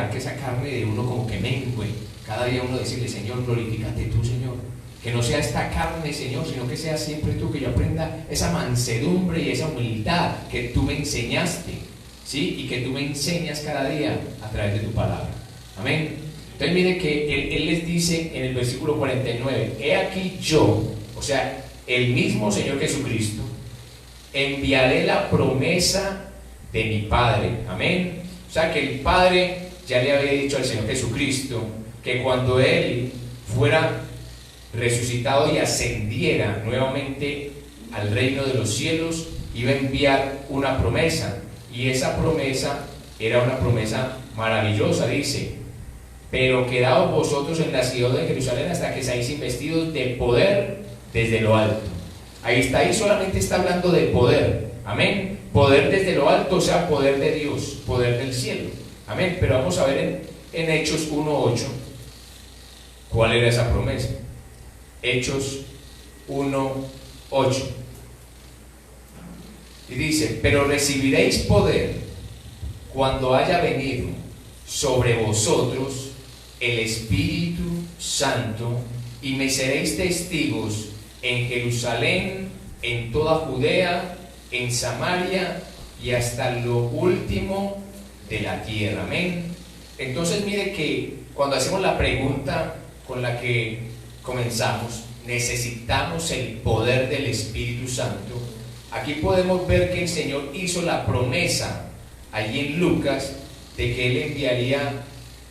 dejar que esa carne de uno como que mengue. Cada día uno decirle, Señor, glorifícate tú, Señor. Que no sea esta carne, Señor, sino que sea siempre tú, que yo aprenda esa mansedumbre y esa humildad que tú me enseñaste, ¿sí? Y que tú me enseñas cada día a través de tu palabra. Amén. Entonces mire que él les dice en el versículo 49, he aquí yo, o sea, el mismo Señor Jesucristo, enviaré la promesa de mi Padre. Amén. O sea que el Padre ya le había dicho al Señor Jesucristo que cuando Él fuera resucitado y ascendiera nuevamente al reino de los cielos, iba a enviar una promesa, y esa promesa era una promesa maravillosa. Dice, pero quedaos vosotros en la ciudad de Jerusalén hasta que seáis investidos de poder desde lo alto. Ahí solamente está hablando de poder, amén, poder desde lo alto, o sea, poder de Dios, poder del cielo, amén. Pero vamos a ver en Hechos 1:8 cuál era esa promesa. Hechos 1:8, y dice, pero recibiréis poder cuando haya venido sobre vosotros el Espíritu Santo, y me seréis testigos en Jerusalén, en toda Judea, en Samaria y hasta lo último de la tierra. Amén. Entonces mire que cuando hacemos la pregunta con la que comenzamos, necesitamos el poder del Espíritu Santo. Aquí podemos ver que el Señor hizo la promesa allí en Lucas de que Él enviaría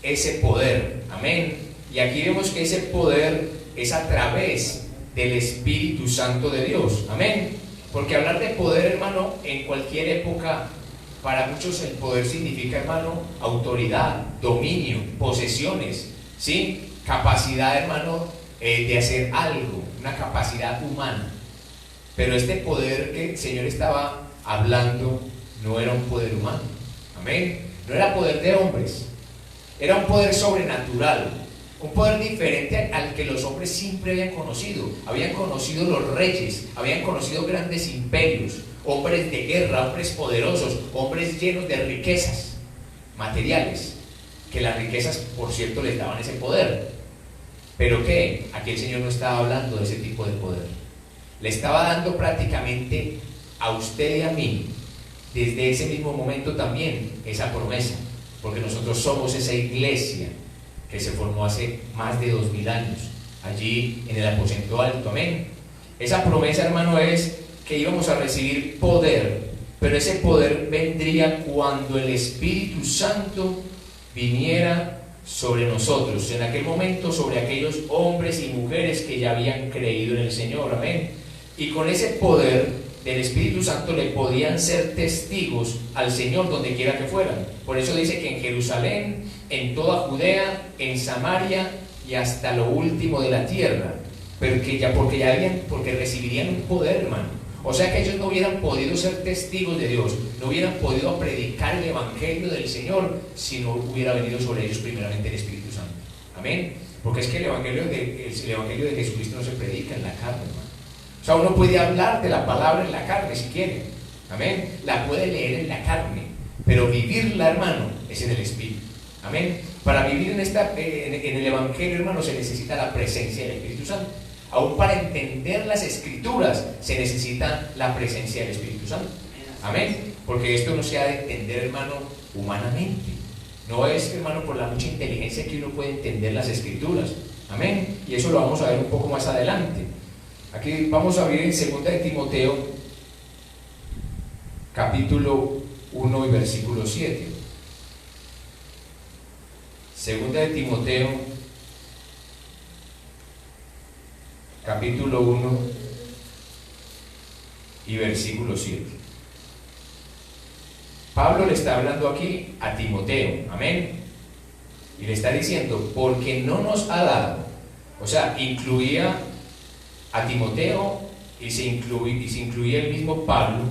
ese poder, amén. Y aquí vemos que ese poder es a través del Espíritu Santo de Dios, amén. Porque hablar de poder, hermano, en cualquier época, para muchos el poder significa, hermano, autoridad, dominio, posesiones, ¿sí? Capacidad, hermano, de hacer algo, una capacidad humana. Pero este poder que el Señor estaba hablando no era un poder humano, amén. No era poder de hombres, era un poder sobrenatural, un poder diferente al que los hombres siempre habían conocido. Habían conocido los reyes, habían conocido grandes imperios, hombres de guerra, hombres poderosos, hombres llenos de riquezas materiales, que las riquezas, por cierto, les daban ese poder. Pero ¿qué? Aquí el Señor no estaba hablando de ese tipo de poder. Le estaba dando prácticamente a usted y a mí, desde ese mismo momento también, esa promesa, porque nosotros somos esa iglesia que se formó hace más de 2000 años, allí en el aposento alto, amén. Esa promesa, hermano, es que íbamos a recibir poder, pero ese poder vendría cuando el Espíritu Santo viniera sobre nosotros, en aquel momento sobre aquellos hombres y mujeres que ya habían creído en el Señor, amén. Y con ese poder del Espíritu Santo le podían ser testigos al Señor donde quiera que fueran. Por eso dice que en Jerusalén, en toda Judea, en Samaria y hasta lo último de la tierra. Porque recibirían un poder, hermano. O sea que ellos no hubieran podido ser testigos de Dios, no hubieran podido predicar el Evangelio del Señor si no hubiera venido sobre ellos primeramente el Espíritu Santo. Amén. Porque es que el Evangelio de Jesucristo no se predica en la carne, hermano. O sea, uno puede hablar de la palabra en la carne si quiere, amén, la puede leer en la carne, pero vivirla, hermano, es en el Espíritu, amén. Para vivir en el Evangelio, hermano, se necesita la presencia del Espíritu Santo. Aún para entender las Escrituras se necesita la presencia del Espíritu Santo, amén. Porque esto no se ha de entender, hermano, humanamente. No es, hermano, por la mucha inteligencia que uno puede entender las Escrituras, amén. Y eso lo vamos a ver un poco más adelante. Aquí vamos a abrir en 2 de Timoteo, capítulo 1 y versículo 7. 2 de Timoteo, capítulo 1 y versículo 7. Pablo le está hablando aquí a Timoteo, amén. Y le está diciendo, porque no nos ha dado, o sea, incluía a Timoteo y se incluía el mismo Pablo,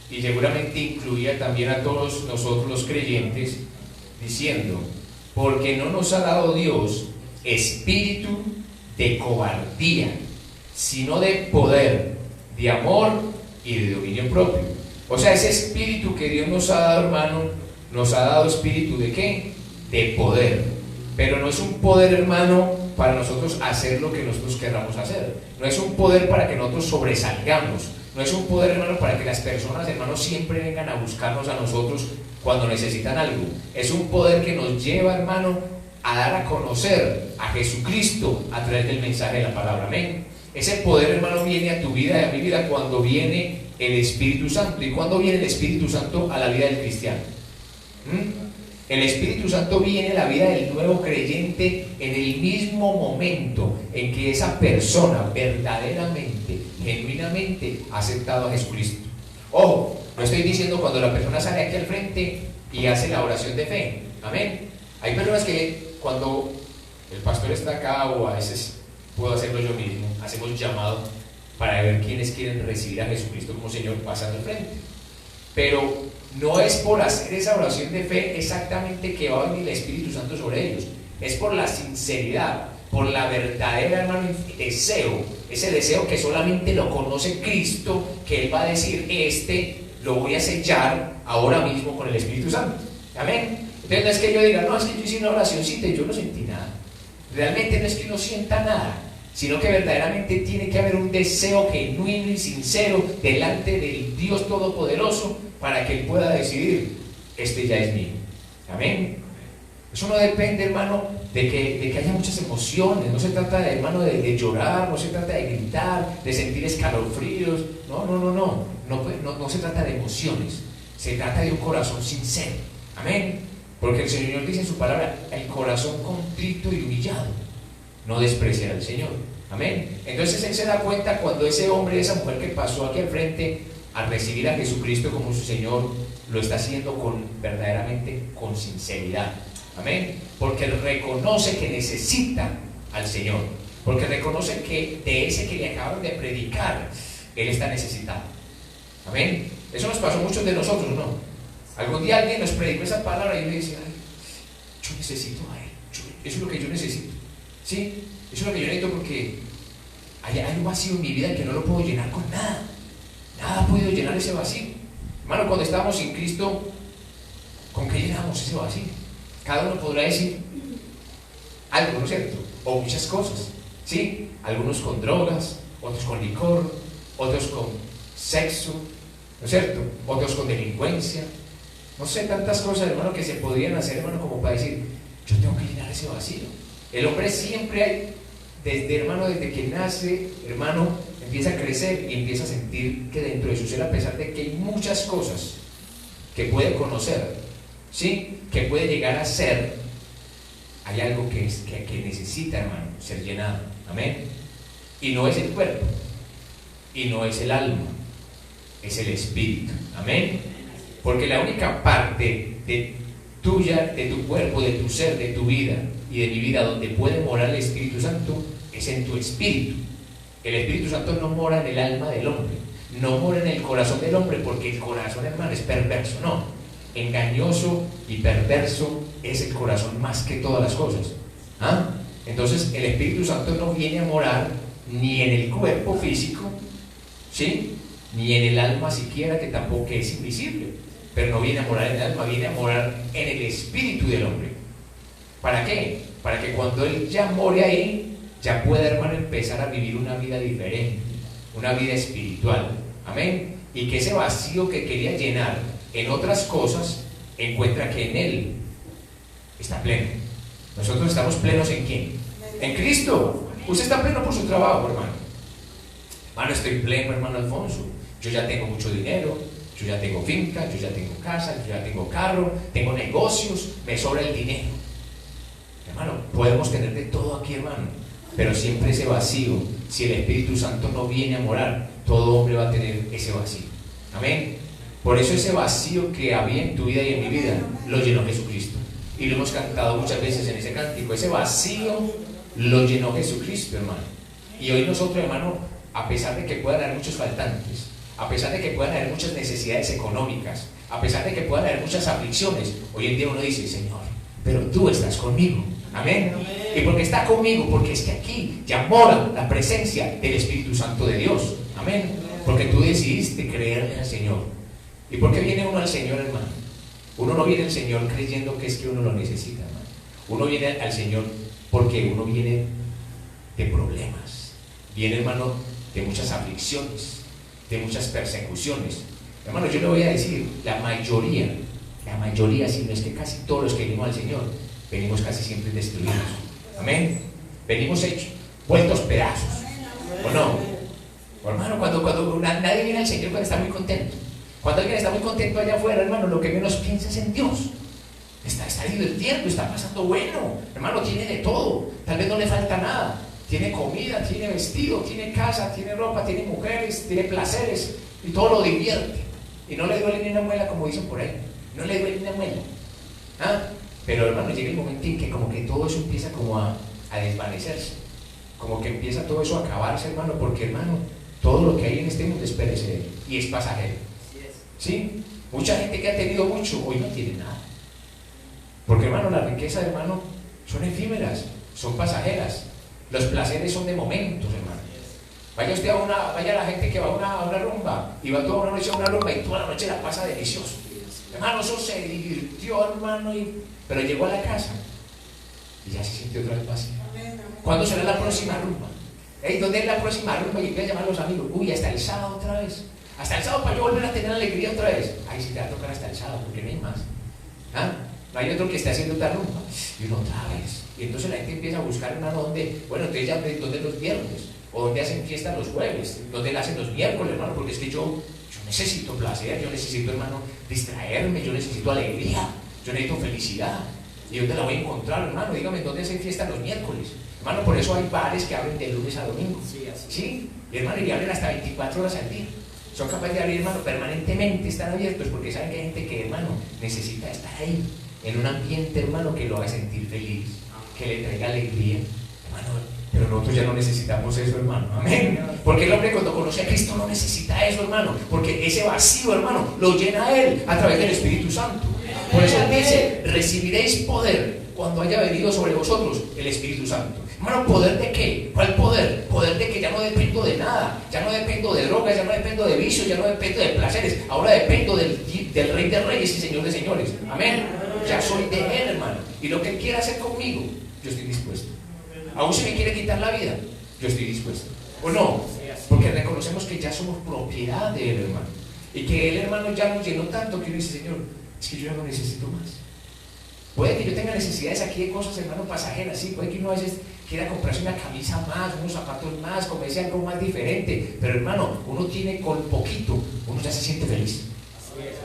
y seguramente incluía también a todos nosotros los creyentes, diciendo, porque no nos ha dado Dios espíritu de cobardía, sino de poder, de amor y de dominio propio. O sea, ese espíritu que Dios nos ha dado, hermano, nos ha dado espíritu ¿de qué? de poder. Pero no es un poder, hermano, para nosotros hacer lo que nosotros querramos hacer. No es un poder para que nosotros sobresalgamos. No es un poder, hermano, para que las personas, hermano, siempre vengan a buscarnos a nosotros cuando necesitan algo. Es un poder que nos lleva, hermano, a dar a conocer a Jesucristo a través del mensaje de la palabra. Amén. Ese poder, hermano, viene a tu vida y a mi vida cuando viene el Espíritu Santo. ¿Y cuándo viene el Espíritu Santo a la vida del cristiano? El Espíritu Santo viene a la vida del nuevo creyente en el mismo momento en que esa persona verdaderamente, genuinamente ha aceptado a Jesucristo. Ojo, no estoy diciendo cuando la persona sale aquí al frente y hace la oración de fe. Amén. Hay personas que cuando el pastor está acá, o a veces puedo hacerlo yo mismo, hacemos llamado para ver quiénes quieren recibir a Jesucristo como Señor pasando al frente. Pero no es por hacer esa oración de fe exactamente que va a venir el Espíritu Santo sobre ellos. Es por la sinceridad, por la verdadera, hermano, deseo. Ese deseo que solamente lo conoce Cristo, que Él va a decir, lo voy a sellar ahora mismo con el Espíritu Santo. Amén. Entonces no es que yo diga, no, es que yo hice una oracióncita y yo no sentí nada. Realmente no es que no sienta nada, sino que verdaderamente tiene que haber un deseo genuino y sincero delante del Dios Todopoderoso para que Él pueda decidir, este ya es mío. Amén. Eso no depende, hermano, de que haya muchas emociones. No se trata, hermano, de llorar, no se trata de gritar, de sentir escalofríos. No se trata de emociones. Se trata de un corazón sincero. Amén. Porque el Señor dice en su palabra, el corazón contrito y humillado no despreciará al Señor. Amén. Entonces Él se da cuenta cuando ese hombre, esa mujer que pasó aquí al frente a recibir a Jesucristo como su Señor, lo está haciendo verdaderamente con sinceridad. Amén. Porque Él reconoce que necesita al Señor. Porque reconoce que de ese que le acaban de predicar, Él está necesitado. Amén. Eso nos pasó a muchos de nosotros, ¿no? Algún día alguien nos predicó esa palabra y yo le decía, yo necesito a Él. Eso es lo que yo necesito. ¿Sí? Eso es lo que yo necesito porque hay un vacío en mi vida que no lo puedo llenar con nada. Nada ha podido llenar ese vacío. Hermano, cuando estábamos sin Cristo, ¿con qué llenamos ese vacío? Cada uno podrá decir algo, ¿no es cierto? O muchas cosas, ¿sí? Algunos con drogas, otros con licor, otros con sexo, ¿no es cierto? Otros con delincuencia. No sé, tantas cosas, hermano, que se podrían hacer, hermano, como para decir, yo tengo que llenar ese vacío. El hombre siempre hay, desde que nace, hermano, empieza a crecer y empieza a sentir que dentro de su ser, a pesar de que hay muchas cosas que puede conocer, ¿sí? Que puede llegar a ser, hay algo que necesita, hermano, ser llenado. Amén. Y no es el cuerpo, y no es el alma, es el espíritu. Amén. Porque la única parte tuya, de tu cuerpo, de tu ser, de tu vida y de mi vida donde puede morar el Espíritu Santo es en tu espíritu. El Espíritu Santo no mora en el alma del hombre, no mora en el corazón del hombre, porque el corazón, hermano, es perverso. No, engañoso y perverso es el corazón más que todas las cosas. ¿Ah? Entonces el Espíritu Santo no viene a morar ni en el cuerpo físico, ¿sí? Ni en el alma siquiera, que tampoco es invisible, pero no viene a morar en el alma, viene a morar en el espíritu del hombre. ¿Para qué? Para que cuando él ya more ahí, ya pueda, hermano, empezar a vivir una vida diferente, una vida espiritual. Amén. Y que ese vacío que quería llenar en otras cosas, encuentra que en él está pleno. Nosotros estamos plenos ¿en quién? En Cristo. Usted está pleno por su trabajo, hermano. Hermano, estoy pleno, hermano Alfonso. Yo ya tengo mucho dinero, yo ya tengo finca, yo ya tengo casa, yo ya tengo carro, tengo negocios, me sobra el dinero. Hermano, podemos tener de todo aquí, hermano, pero siempre ese vacío, si el Espíritu Santo no viene a morar, todo hombre va a tener ese vacío. Amén. Por eso ese vacío que había en tu vida y en mi vida, lo llenó Jesucristo. Y lo hemos cantado muchas veces en ese cántico. Ese vacío lo llenó Jesucristo, hermano. Y hoy nosotros, hermano, a pesar de que puedan haber muchos faltantes, a pesar de que puedan haber muchas necesidades económicas, a pesar de que puedan haber muchas aflicciones, hoy en día uno dice, Señor, pero tú estás conmigo. Amén. Y porque está conmigo, porque es que aquí ya mora la presencia del Espíritu Santo de Dios. Amén. Porque tú decidiste creer en el Señor. ¿Y por qué viene uno al Señor, hermano? Uno no viene al Señor creyendo que es que uno lo necesita, hermano. Uno viene al Señor porque uno viene de problemas, viene, hermano, de muchas aflicciones, de muchas persecuciones. Hermano, yo le voy a decir, la mayoría, si no es que casi todos los que venimos al Señor, venimos casi siempre destruidos. Amén. Venimos hechos, vueltos pedazos. ¿O no? O, hermano, cuando nadie viene al Señor cuando está muy contento. Cuando alguien está muy contento allá afuera, hermano, lo que menos piensa es en Dios. Está divirtiendo, está pasando bueno. Hermano, tiene de todo. Tal vez no le falta nada. Tiene comida, tiene vestido, tiene casa, tiene ropa, tiene mujeres, tiene placeres. Y todo lo divierte. Y no le duele ni una muela, como dicen por ahí. No le duele ni una muela. ¿Ah? Pero, hermano, llega el momento en que como que todo eso empieza como a desvanecerse. Como que empieza todo eso a acabarse, hermano. Porque, hermano, todo lo que hay en este mundo es perecedero y es pasajero. ¿Sí? Mucha gente que ha tenido mucho, hoy no tiene nada. Porque, hermano, la riqueza, hermano, son efímeras, son pasajeras. Los placeres son de momentos, hermano. Vaya la gente que va a una rumba y va toda una noche a una rumba y toda la noche la pasa delicioso. Hermano, eso se divirtió, hermano, pero llegó a la casa y ya se sintió otra vez vacío. ¿Cuándo será la próxima rumba? ¿Dónde es la próxima rumba? Y voy a llamar a los amigos. Uy, hasta el sábado otra vez. Hasta el sábado para yo volver a tener alegría otra vez. Ay, si te va a tocar hasta el sábado, porque no hay más. ¿Ah? No hay otro que esté haciendo otra rumba. Y uno otra vez. Y entonces la gente empieza a buscar una donde, bueno, entonces ya donde los viernes, o donde hacen fiesta los jueves, donde la hacen los miércoles, hermano, porque es que yo necesito placer, yo necesito, hermano, distraerme, yo necesito alegría, yo necesito felicidad. ¿Y dónde la voy a encontrar, hermano? Dígame, ¿dónde hacen fiesta los miércoles? Hermano, por eso hay bares que abren de lunes a domingo. ¿Sí? Y, hermano, y abren hasta 24 horas al día. Son capaces de abrir, hermano, permanentemente están abiertos porque saben que hay gente que, hermano, necesita estar ahí, en un ambiente, hermano, que lo haga sentir feliz, que le traiga alegría, hermano. Pero nosotros ya no necesitamos eso, hermano. Amén. Porque el hombre cuando conoce a Cristo no necesita eso, hermano. Porque ese vacío, hermano, lo llena Él a través del Espíritu Santo. Por eso Él dice, recibiréis poder cuando haya venido sobre vosotros el Espíritu Santo. Hermano, ¿poder de qué? ¿Cuál poder? Poder de que ya no dependo de nada. Ya no dependo de drogas, ya no dependo de vicios, ya no dependo de placeres. Ahora dependo del Rey de Reyes y Señor de Señores. Amén. Ya soy de Él, hermano. Y lo que Él quiera hacer conmigo, yo estoy dispuesto. Aún si me quiere quitar la vida, yo estoy dispuesto. ¿O no? Porque reconocemos que ya somos propiedad de Él, hermano. Y que Él, hermano, ya nos llenó tanto que uno dice, Señor, es que yo ya no necesito más. Puede que yo tenga necesidades aquí de cosas, hermano, pasajeras, sí. Puede que uno a veces quiera comprarse una camisa más, unos zapatos más, comerse algo más diferente. Pero, hermano, uno tiene con poquito, uno ya se siente feliz.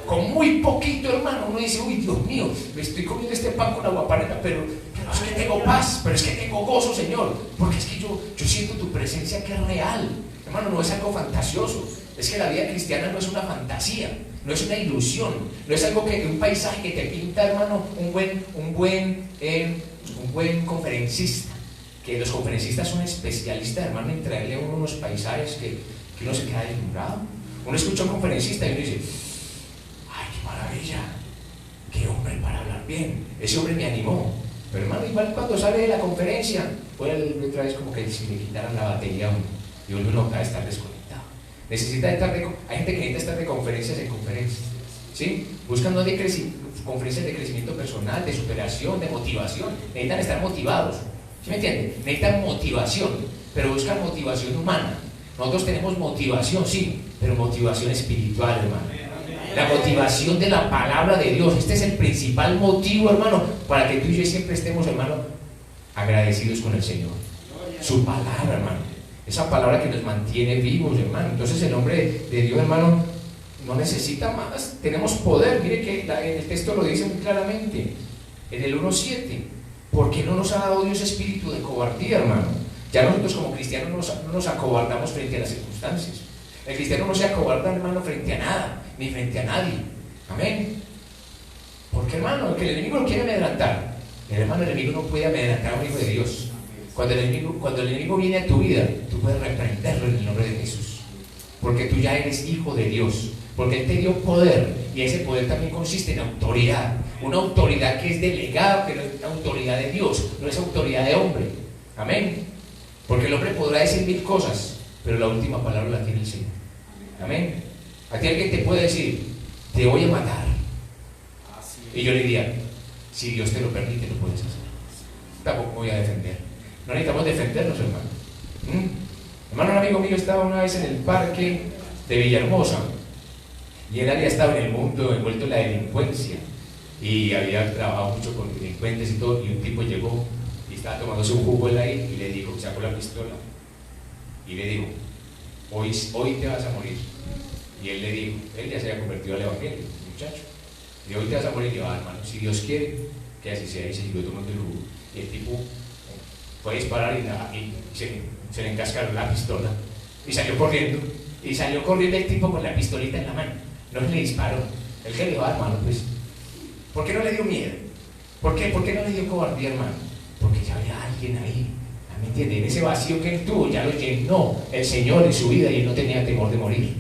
Con muy poquito, hermano, uno dice, uy, Dios mío, me estoy comiendo este pan con agua panela, pero no es que tengo paz, pero es que tengo gozo, Señor, porque es que yo siento tu presencia que es real, hermano, no es algo fantasioso. Es que la vida cristiana no es una fantasía, no es una ilusión, no es algo que un paisaje que te pinta, hermano, un buen conferencista, que los conferencistas son especialistas, hermano, en traerle a uno unos paisajes que uno se queda deslumbrado. Uno escucha a un conferencista y uno dice, ¡ay, qué maravilla! ¡Qué hombre para hablar bien! Ese hombre me animó. Pero, hermano, igual cuando sale de la conferencia, vuelve otra vez como que si le quitaran la batería a uno y vuelve uno a estar desconectado. Necesita estar hay gente que necesita estar de conferencias en conferencias, ¿sí? Buscando conferencias de crecimiento personal, de superación, de motivación. Necesitan estar motivados, ¿sí me entienden? Necesitan motivación, pero buscan motivación humana. Nosotros tenemos motivación, sí, pero motivación espiritual, hermano. La motivación de la palabra de Dios. Este es el principal motivo, hermano, para que tú y yo siempre estemos, hermano, agradecidos con el Señor. Su palabra, hermano. Esa palabra que nos mantiene vivos, hermano. Entonces el hombre de Dios, hermano, no necesita más. Tenemos poder. Mire que el texto lo dice muy claramente. En el 1:7. ¿Por qué no nos ha dado Dios espíritu de cobardía, hermano? Ya nosotros como cristianos no nos acobardamos frente a las circunstancias. El cristiano no se acobarda, hermano, frente a nada, ni frente a nadie. Amén. Porque, hermano, que el enemigo lo quiere amedrentar. El enemigo no puede amedrentar a un hijo de Dios. Cuando el enemigo viene a tu vida, tú puedes reprenderlo en el nombre de Jesús. Porque tú ya eres hijo de Dios. Porque Él te dio poder. Y ese poder también consiste en autoridad. Una autoridad que es delegada, pero es autoridad de Dios, no es autoridad de hombre. Amén. Porque el hombre podrá decir 1000 cosas, pero la última palabra la tiene el Señor. Amén. A ti alguien te puede decir, te voy a matar. Y yo le diría, si Dios te lo permite, lo puedes hacer. tampoco me voy a defender. No necesitamos defendernos, hermano. Hermano, un amigo mío estaba una vez en el parque de Villahermosa y él había estado en el mundo envuelto en la delincuencia y había trabajado mucho con delincuentes y todo, y un tipo llegó y estaba tomándose un jugo él ahí y le dijo, sacó la pistola y le dijo, hoy te vas a morir. Y él le dijo, él ya se había convertido al evangelio, muchacho, y hoy te vas a morir. Y yo, hermano, si Dios quiere que así sea, y se siguió tomando el jugo. Y el tipo fue a disparar y se le encascaron la pistola y salió corriendo el tipo con la pistolita en la mano. No le disparó. El que le dijo, hermano, pues, ¿por qué no le dio miedo? ¿Por qué no le dio cobardía, hermano? Porque ya había alguien ahí, ¿me entiende? En ese vacío que él tuvo ya lo llenó el Señor en su vida y él no tenía temor de morir.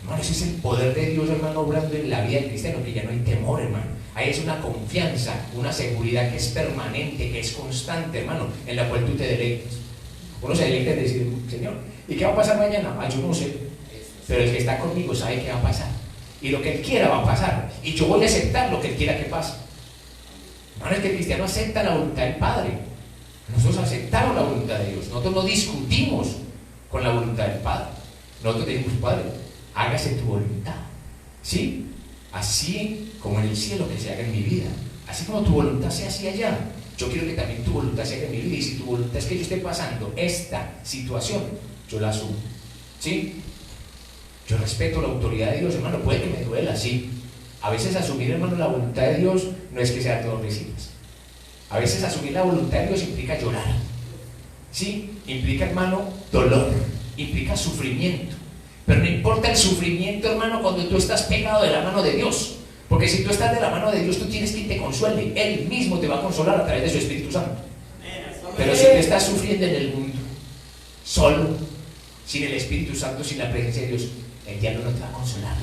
Hermano, ese es el poder de Dios, hermano, obrando en la vida del cristiano, que ya no hay temor, hermano. Ahí es una confianza, una seguridad que es permanente, que es constante, hermano, en la cual tú te deleitas. Uno se deleita en decir, Señor, ¿y qué va a pasar mañana? Yo no sé, pero el que está conmigo sabe qué va a pasar. Y lo que Él quiera va a pasar. Y yo voy a aceptar lo que Él quiera que pase. Hermano, es que el cristiano acepta la voluntad del Padre. Nosotros aceptamos la voluntad de Dios. Nosotros no discutimos con la voluntad del Padre. Nosotros decimos, Padre, hágase tu voluntad. ¿Sí? Así como en el cielo, que se haga en mi vida. Así como tu voluntad sea así allá. Yo quiero que también tu voluntad se haga en mi vida. Y si tu voluntad es que yo esté pasando esta situación, yo la asumo. ¿Sí? Yo respeto la autoridad de Dios, hermano. Puede que me duela, sí. A veces asumir, hermano, la voluntad de Dios no es que sea todo risitas. A veces asumir la voluntad de Dios implica llorar. ¿Sí? Implica, hermano, dolor. Implica sufrimiento. Pero no importa el sufrimiento, hermano, cuando tú estás pegado de la mano de Dios. Porque si tú estás de la mano de Dios, tú tienes que te consuele. Él mismo te va a consolar a través de su Espíritu Santo. Pero si tú estás sufriendo en el mundo, solo, sin el Espíritu Santo, sin la presencia de Dios, el diablo no te va a consolar.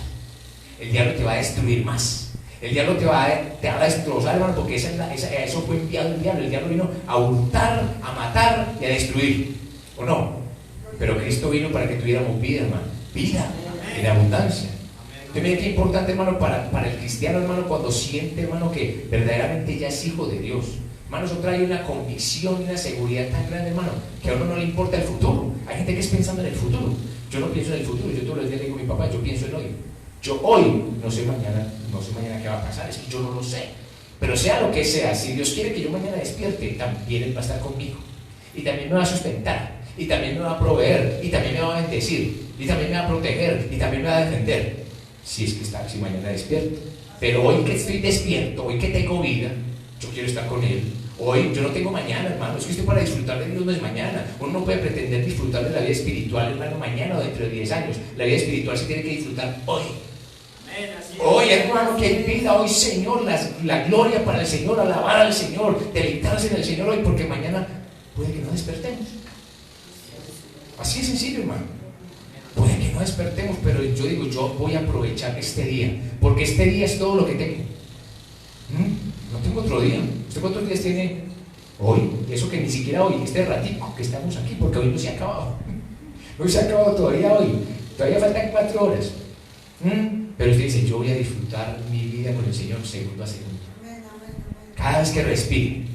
El diablo te va a destruir más. El diablo te va a destrozar, hermano, porque eso fue enviado el diablo. El diablo vino a hurtar, a matar y a destruir. ¿O no? Pero Cristo vino para que tuviéramos vida, hermano. Vida en abundancia. Entonces, mire qué importante, hermano, para el cristiano, hermano, cuando siente, hermano, que verdaderamente ya es hijo de Dios. Hermano, eso trae una convicción y una seguridad tan grande, hermano, que a uno no le importa el futuro. Hay gente que es pensando en el futuro. Yo no pienso en el futuro. Yo todos los días le digo a mi papá, yo pienso en hoy. Yo hoy no sé mañana qué va a pasar, es que yo no lo sé. Pero sea lo que sea, si Dios quiere que yo mañana despierte, también Él va a estar conmigo. Y también me va a sustentar, y también me va a proveer, y también me va a bendecir, y también me va a proteger, y también me va a defender. Si mañana despierto. Pero hoy que estoy despierto, hoy que tengo vida, yo quiero estar con Él. Hoy yo no tengo mañana, hermano. Es que esto para disfrutar de Dios no es mañana. Uno no puede pretender disfrutar de la vida espiritual, hermano, mañana o dentro de 10 años. La vida espiritual se tiene que disfrutar hoy. Hoy, hermano, que Él pida hoy, Señor, la gloria para el Señor, alabar al Señor, deleitarse en el Señor hoy, porque mañana puede que no despertemos. Así es sencillo, hermano. Puede que no despertemos, pero yo digo, yo voy a aprovechar este día, porque este día es todo lo que tengo. No tengo otro día. ¿Usted cuántos días tiene hoy? Eso que ni siquiera hoy, este ratico que estamos aquí, porque hoy no se ha acabado. No se ha acabado todavía hoy. Todavía faltan 4 horas. Pero usted dice, yo voy a disfrutar mi vida con el Señor segundo a segundo. Cada vez que respire.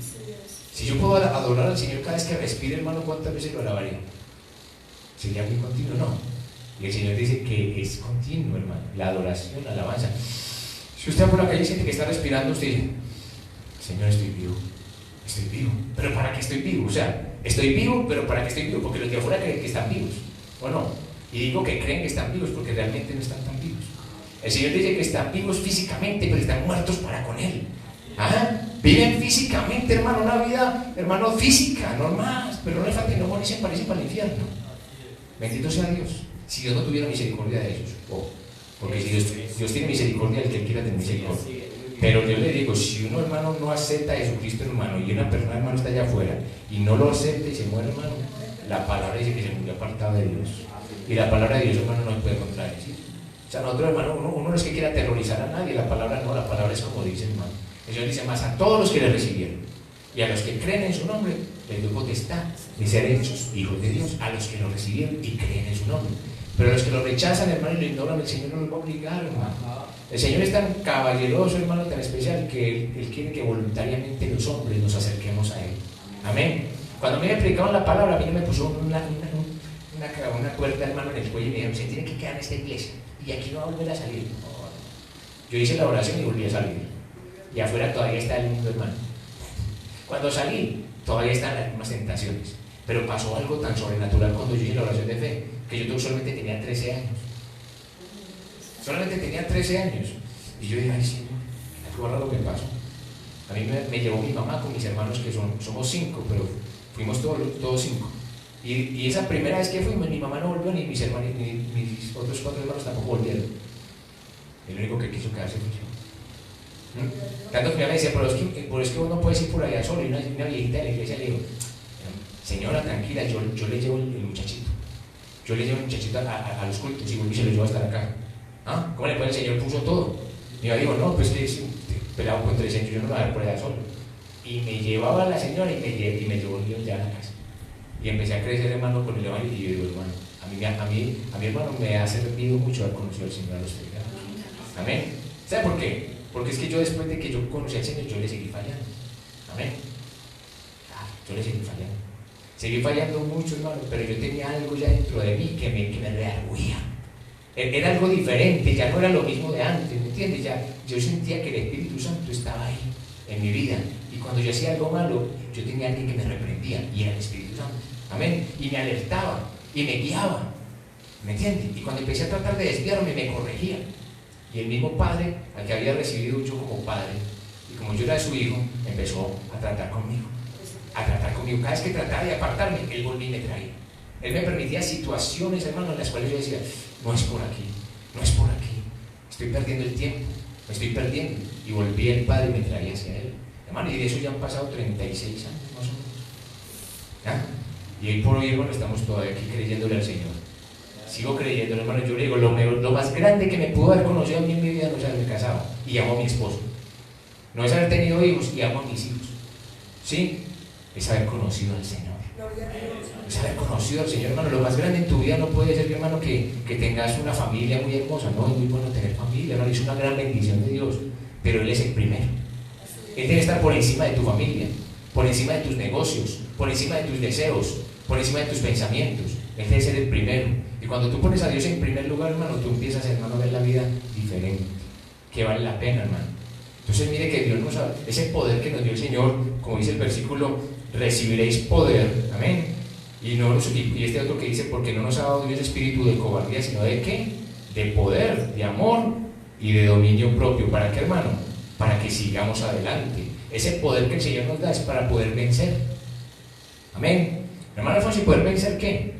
Si yo puedo adorar al Señor cada vez que respire, hermano, ¿cuántas veces lo alabaría? ¿Sería muy continuo? No. Y el Señor dice que es continuo, hermano. La adoración, la alabanza. Si usted por la calle siente que está respirando, usted dice, Señor, estoy vivo. Estoy vivo. ¿Pero para qué estoy vivo? O sea, estoy vivo, pero ¿para qué estoy vivo? Porque los de afuera creen que están vivos. ¿O no? Y digo que creen que están vivos porque realmente no están tan vivos. El Señor dice que están vivos físicamente, pero están muertos para con Él. Viven físicamente, hermano, una vida, hermano, física, normal, pero no les falta que no morirse, parecen para el infierno. Bendito sea Dios. Si Dios no tuviera misericordia de ellos, porque si Dios tiene misericordia del que Él quiera tener misericordia. Pero yo le digo, si uno, hermano, no acepta a Jesucristo, hermano, y una persona, hermano, está allá afuera y no lo acepta y se muere, hermano, la palabra dice que se murió apartado de Dios. Y la palabra de Dios, hermano, no se puede contradecir. O sea, nosotros, hermano, uno no es que quiera aterrorizar a nadie, la palabra no, la palabra es como dice, hermano. El Señor dice, más a todos los que le recibieron y a los que creen en su nombre, les dio potestad de ser hechos hijos de Dios, a los que lo recibieron y creen en su nombre. Pero a los que lo rechazan, hermano, y lo ignoran, el Señor no los va a obligar, hermano. El Señor es tan caballeroso, hermano, tan especial, que Él quiere que voluntariamente los hombres nos acerquemos a Él. Amén. Cuando me predicaban la palabra, a mí no me puso una cuerda, hermano, en el cuello y me dijeron, se tiene que quedar en esta iglesia y aquí no va a volver a salir. No. Yo hice la oración y volví a salir. Y afuera todavía está el mundo, hermano. Cuando salí, todavía están las mismas tentaciones. Pero pasó algo tan sobrenatural cuando yo hice la oración de fe, que yo solamente tenía 13 años. Solamente tenía 13 años. Y yo dije, ay, Señor, algo raro que pasó. A mí me llevó mi mamá con mis hermanos, que somos 5, pero fuimos todos 5. Y esa primera vez que fuimos, mi mamá no volvió, ni mis hermanos, ni mis otros 4 hermanos tampoco volvieron. El único que quiso quedarse fue yo. Tanto que mi mamá decía, pero es que uno puede ir por allá solo. Y una viejita de la iglesia le dijo, señora, tranquila, yo le llevo el muchachito. Yo le llevo el muchachito a los cultos y se lo llevo hasta la casa. ¿Ah? ¿Cómo le puede? El Señor puso todo. Y yo digo, no, pues pelado con 13 años, yo no lo voy a ver por allá solo. Y me llevaba a la señora y me llevó ya a la casa. Y empecé a crecer, hermano, con el evangelio. Y yo digo, hermano, a mí hermano, me ha servido mucho haber conocido al Señor a los 30 años. Amén. ¿Sabe por qué? Porque es que yo, después de que yo conocí al Señor, yo le seguí fallando. Amén. Yo le seguí fallando. Seguí fallando mucho, hermano, pero yo tenía algo ya dentro de mí que me reargüía. Era algo diferente, ya no era lo mismo de antes, ¿me entiendes? Ya, yo sentía que el Espíritu Santo estaba ahí, en mi vida. Y cuando yo hacía algo malo, yo tenía alguien que me reprendía, y era el Espíritu Santo. Amén. Y me alertaba, y me guiaba. ¿Me entiendes? Y cuando empecé a tratar de desviarme, me corregía. Y el mismo Padre, al que había recibido yo como Padre, y como yo era su hijo, empezó a tratar conmigo. Cada vez que trataba de apartarme, Él volvía y me traía. Él me permitía situaciones, hermano, en las cuales yo decía, no es por aquí, estoy perdiendo el tiempo, me estoy perdiendo. Y volví el Padre y me traía hacia Él. Hermano, y de eso ya han pasado 36 años, más o menos. ¿Ah? Y hoy por hoy, hermano, estamos todavía aquí creyéndole al Señor. Sigo creyéndole, hermano. Yo le digo, lo más grande que me pudo haber conocido a mí en mi vida no es haberme casado y amo a mi esposo. No es haber tenido hijos y amo a mis hijos. ¿Sí? Es haber conocido al Señor. Es haber conocido al Señor, hermano. Lo más grande en tu vida no puede ser, hermano, que tengas una familia muy hermosa. No, es muy bueno tener familia, hermano. Es una gran bendición de Dios. Pero Él es el primero. Él debe estar por encima de tu familia, por encima de tus negocios, por encima de tus deseos, por encima de tus pensamientos. Él debe ser el primero. Y cuando tú pones a Dios en primer lugar, hermano, tú empiezas, hermano, a ver la vida diferente, que vale la pena, hermano. Entonces mire que Dios nos ha, ese poder que nos dio el Señor, como dice el versículo, recibiréis poder, amén. Y este otro que dice, porque no nos ha dado Dios espíritu de cobardía, sino de ¿qué? De poder, de amor y de dominio propio. ¿Para qué, hermano? Para que sigamos adelante. Ese poder que el Señor nos da es para poder vencer. Amén. Hermano Alfonso, ¿y poder vencer qué?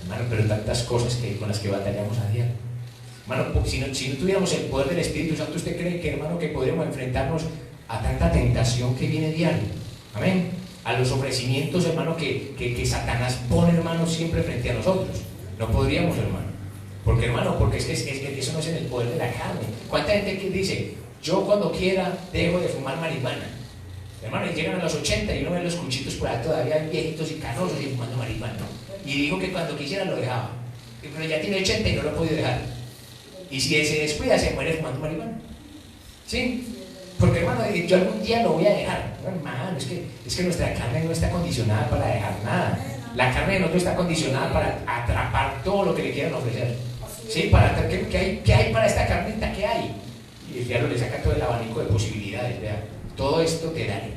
Hermano, pero tantas cosas con las que batallamos a diario. Hermano, si no tuviéramos el poder del Espíritu Santo, ¿usted cree que, hermano, que podríamos enfrentarnos a tanta tentación que viene diario? Amén. A los ofrecimientos, hermano, que Satanás pone, hermano, siempre frente a nosotros. No podríamos, hermano. Porque, hermano, porque es que eso no es en el poder de la carne. ¿Cuánta gente que dice, yo cuando quiera dejo de fumar marihuana? Hermano, y llegan a los 80 y uno ve los cuchitos por ahí todavía viejitos y canosos y fumando marihuana. Y dijo que cuando quisiera lo dejaba. Pero ya tiene 80 y no lo ha podido dejar. Y si se descuida, se muere fumando marihuana. ¿Sí? Porque, hermano, yo algún día lo voy a dejar. No, hermano, es que nuestra carne no está condicionada para dejar nada. La carne de nosotros está condicionada para atrapar todo lo que le quieran ofrecer. ¿Sí? ¿Qué hay para esta carnita? ¿Qué hay? Y el diablo le saca todo el abanico de posibilidades. Vea, todo esto te daré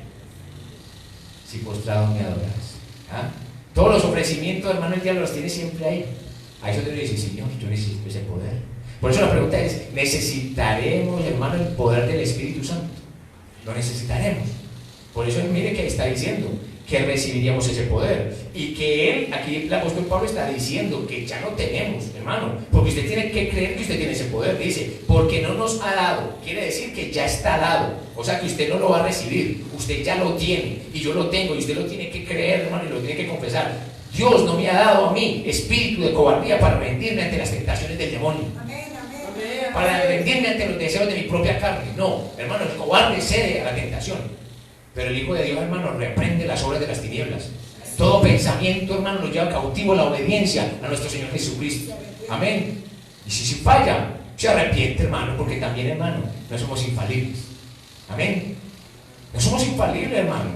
si postrado me adoras. ¿Ah? Todos los ofrecimientos, hermano, el diablo los tiene siempre ahí. A eso te le dice, Señor, yo necesito ese poder. Por eso la pregunta es, ¿necesitaremos, hermano, el poder del Espíritu Santo? Lo necesitaremos. Por eso mire que está diciendo que recibiríamos ese poder. Y que él, aquí el apóstol Pablo está diciendo que ya lo tenemos, hermano. Porque usted tiene que creer que usted tiene ese poder. Dice, porque no nos ha dado. Quiere decir que ya está dado. O sea que usted no lo va a recibir. Usted ya lo tiene. Y yo lo tengo. Y usted lo tiene que creer, hermano, y lo tiene que confesar. Dios no me ha dado a mí espíritu de cobardía para rendirme ante las tentaciones del demonio. Para rendirme ante los deseos de mi propia carne. No, hermano, el cobarde cede a la tentación. Pero el Hijo de Dios, hermano, reprende las obras de las tinieblas. Todo pensamiento, hermano, nos lleva cautivo a la obediencia a nuestro Señor Jesucristo. Amén. Y si falla, se arrepiente, hermano, porque también, hermano, no somos infalibles. Amén. No somos infalibles, hermano.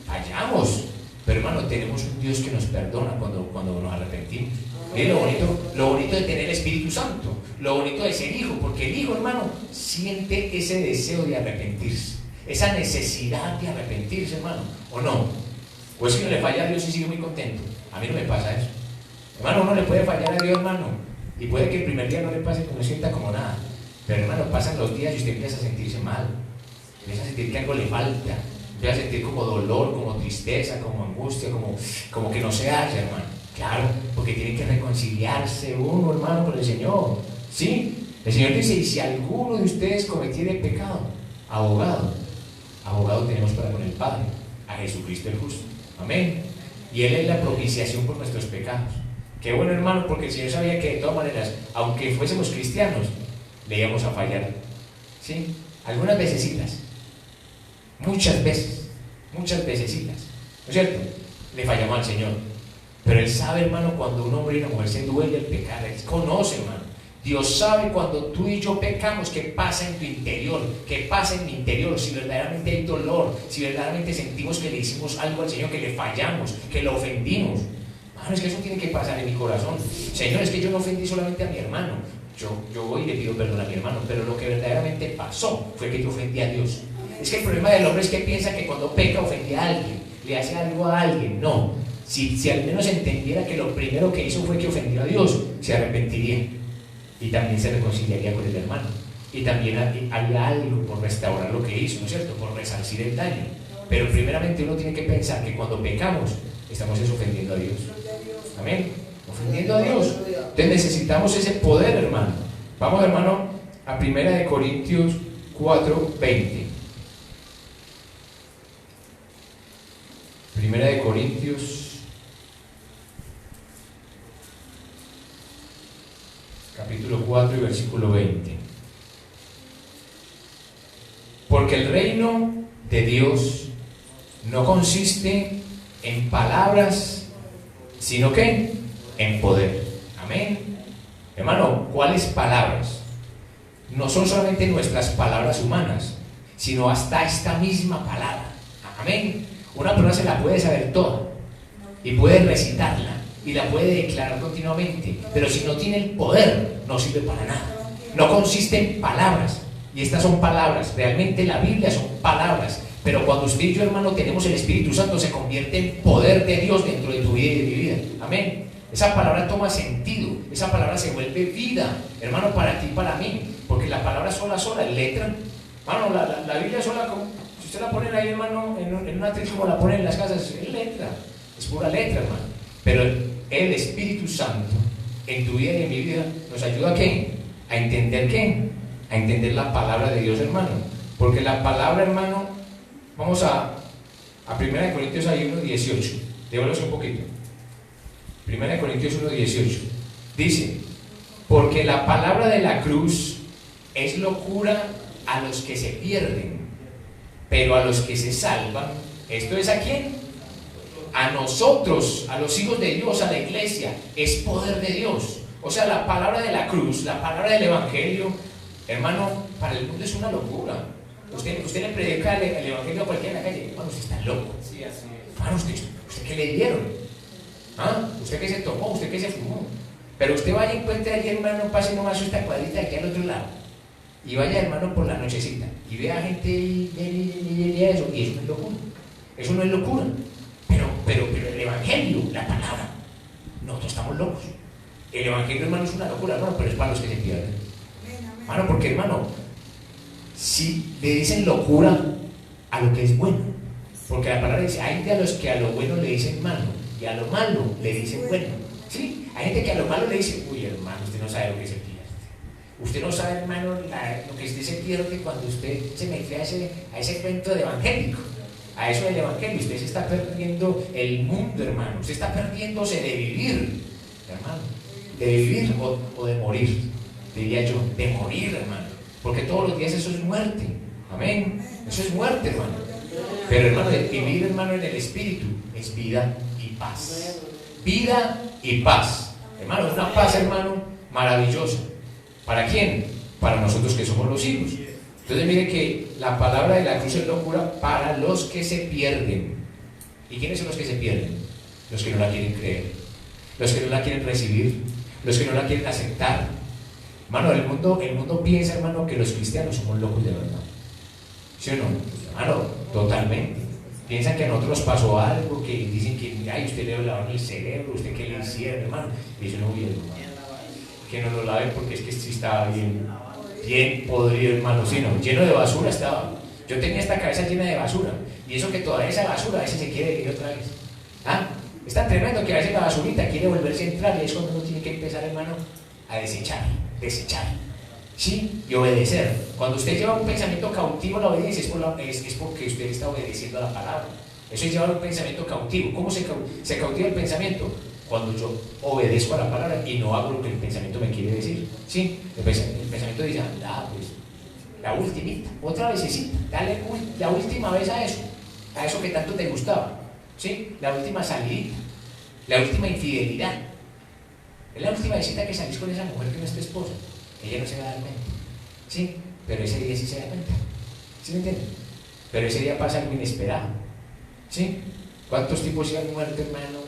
fallamos, pero hermano, tenemos un Dios que nos perdona cuando nos arrepentimos. Es lo bonito de tener el Espíritu Santo, lo bonito de ser hijo, porque el hijo, hermano, siente ese deseo de arrepentirse, esa necesidad de arrepentirse, hermano, ¿o no? O es que uno le falla a Dios y sigue muy contento. A mí no me pasa eso. Hermano, uno le puede fallar a Dios, hermano, y puede que el primer día no le pase, que no sienta como nada, pero hermano, pasan los días y usted empieza a sentirse mal, empieza a sentir que algo le falta, empieza a sentir como dolor, como tristeza, como angustia, como que no se halla, hermano. Claro, porque tiene que reconciliarse uno, hermano, con el Señor. ¿Sí? El Señor dice, y si alguno de ustedes cometiere pecado, abogado tenemos para con el Padre, a Jesucristo el justo. Amén. Y Él es la propiciación por nuestros pecados. Qué bueno, hermano, porque el Señor sabía que de todas maneras, aunque fuésemos cristianos, le íbamos a fallar. ¿Sí? Algunas vecesitas, muchas vecesitas, ¿no es cierto? Le fallamos al Señor. Pero Él sabe, hermano, cuando un hombre y una mujer se duele el pecar. Él conoce, hermano. Dios sabe cuando tú y yo pecamos, qué pasa en tu interior, qué pasa en mi interior, si verdaderamente hay dolor, si verdaderamente sentimos que le hicimos algo al Señor, que le fallamos, que lo ofendimos. Hermano, es que eso tiene que pasar en mi corazón. Señor, es que yo no ofendí solamente a mi hermano. Yo voy y le pido perdón a mi hermano, pero lo que verdaderamente pasó fue que yo ofendí a Dios. Es que el problema del hombre es que piensa que cuando peca ofendí a alguien, le hace algo a alguien. No. Si al menos entendiera que lo primero que hizo fue que ofendió a Dios, se arrepentiría y también se reconciliaría con el hermano, y también haría algo por restaurar lo que hizo, ¿no es cierto?, por resarcir el daño. Pero primeramente uno tiene que pensar que cuando pecamos estamos ofendiendo a Dios. Amén, ofendiendo a Dios. Entonces necesitamos ese poder, hermano. Vamos, hermano, a 1 Corintios 4:20. 1 Corintios capítulo 4 y versículo 20. Porque el reino de Dios no consiste en palabras, sino que en poder. Amén. Hermano, ¿cuáles palabras? No son solamente nuestras palabras humanas, sino hasta esta misma palabra. Amén. Una persona se la puede saber toda y puede recitarla y la puede declarar continuamente, pero si no tiene el poder, no sirve para nada. No consiste en palabras, y estas son palabras, realmente la Biblia son palabras, pero cuando usted y yo, hermano, tenemos el Espíritu Santo, se convierte en poder de Dios dentro de tu vida y de mi vida. Amén. Esa palabra toma sentido, esa palabra se vuelve vida, hermano, para ti y para mí, porque la palabra sola es letra. Hermano, la Biblia sola, si usted la pone ahí, hermano, en una tesis como la ponen en las casas, es letra, es pura letra, hermano. Pero el Espíritu Santo en tu vida y en mi vida nos ayuda ¿a qué? ¿A entender qué? A entender la palabra de Dios, hermano. Porque la palabra, hermano, vamos a 1 Corintios 1:18. Déjalo un poquito. 1 Corintios 1:18. Dice, porque la palabra de la cruz es locura a los que se pierden, pero a los que se salvan, ¿esto es a quién? A nosotros, a los hijos de Dios, a la iglesia, es poder de Dios. O sea, la palabra de la cruz, la palabra del Evangelio, hermano, para el mundo es una locura. Usted le predica el Evangelio a cualquiera en la calle, hermano, usted está loco. Sí, así es. Hermano, ¿usted qué le dieron? ¿Ah? ¿Usted qué se tomó? ¿Usted qué se fumó? Pero usted vaya y encuentre allí, hermano, pase nomás esta cuadrita aquí al otro lado, y vaya, hermano, por la nochecita, y vea gente y eso, y eso no es locura. Eso no es locura. Pero el Evangelio, la palabra, nosotros estamos locos. El Evangelio, hermano, es una locura, hermano, pero es para los que se pierden. Hermano, porque, hermano, si le dicen locura a lo que es bueno, porque la palabra dice, hay de a los que a lo bueno le dicen malo, y a lo malo le dicen bueno. ¿Sí? Hay gente que a lo malo le dice, uy, hermano, usted no sabe lo que se pierde. Usted no sabe, hermano, lo que usted se pierde cuando usted se mete a ese cuento de evangélico. A eso del Evangelio, usted se está perdiendo el mundo, hermano. Usted está perdiéndose de vivir, hermano. De vivir o de morir, diría yo. De morir, hermano. Porque todos los días eso es muerte. Amén. Eso es muerte, hermano. Pero, hermano, de vivir, hermano, en el Espíritu es vida y paz. Vida y paz. Hermano, una paz, hermano, maravillosa. ¿Para quién? Para nosotros que somos los hijos. Entonces mire que la palabra de la cruz es locura para los que se pierden. ¿Y quiénes son los que se pierden? Los que no la quieren creer, los que no la quieren recibir, los que no la quieren aceptar. Hermano, el mundo piensa, hermano, que los cristianos somos locos de verdad. ¿Sí o no? Hermano, totalmente. Piensan que a nosotros pasó algo, que dicen que, ay, usted le lavaron el cerebro, usted qué le hicieron, hermano. Y eso no bien, hermano. Que no lo laven porque es que sí estaba bien podrido, hermano. Sí, no, lleno de basura estaba. Yo tenía esta cabeza llena de basura. Y eso que toda esa basura a veces se quiere ir otra vez. ¿Ah? Es tan tremendo que a veces la basurita quiere volverse a entrar y es cuando uno tiene que empezar, hermano, a desechar. ¿Sí? Y obedecer. Cuando usted lleva un pensamiento cautivo a la obediencia es porque usted está obedeciendo a la palabra. Eso es llevar un pensamiento cautivo. ¿Cómo se cautiva el pensamiento? Cuando yo obedezco a la palabra y no hago lo que el pensamiento me quiere decir. ¿Sí? El pensamiento dice, anda, pues, la ultimita, otra vez, dale la última vez a eso que tanto te gustaba. ¿Sí? La última salida, la última infidelidad. Es la última visita que salís con esa mujer que no es tu esposa. Ella no se va a dar cuenta. ¿Sí? Pero ese día sí se da cuenta. ¿Sí me entienden? Pero ese día pasa algo inesperado. ¿Sí? ¿Cuántos tipos se han muerto, hermano,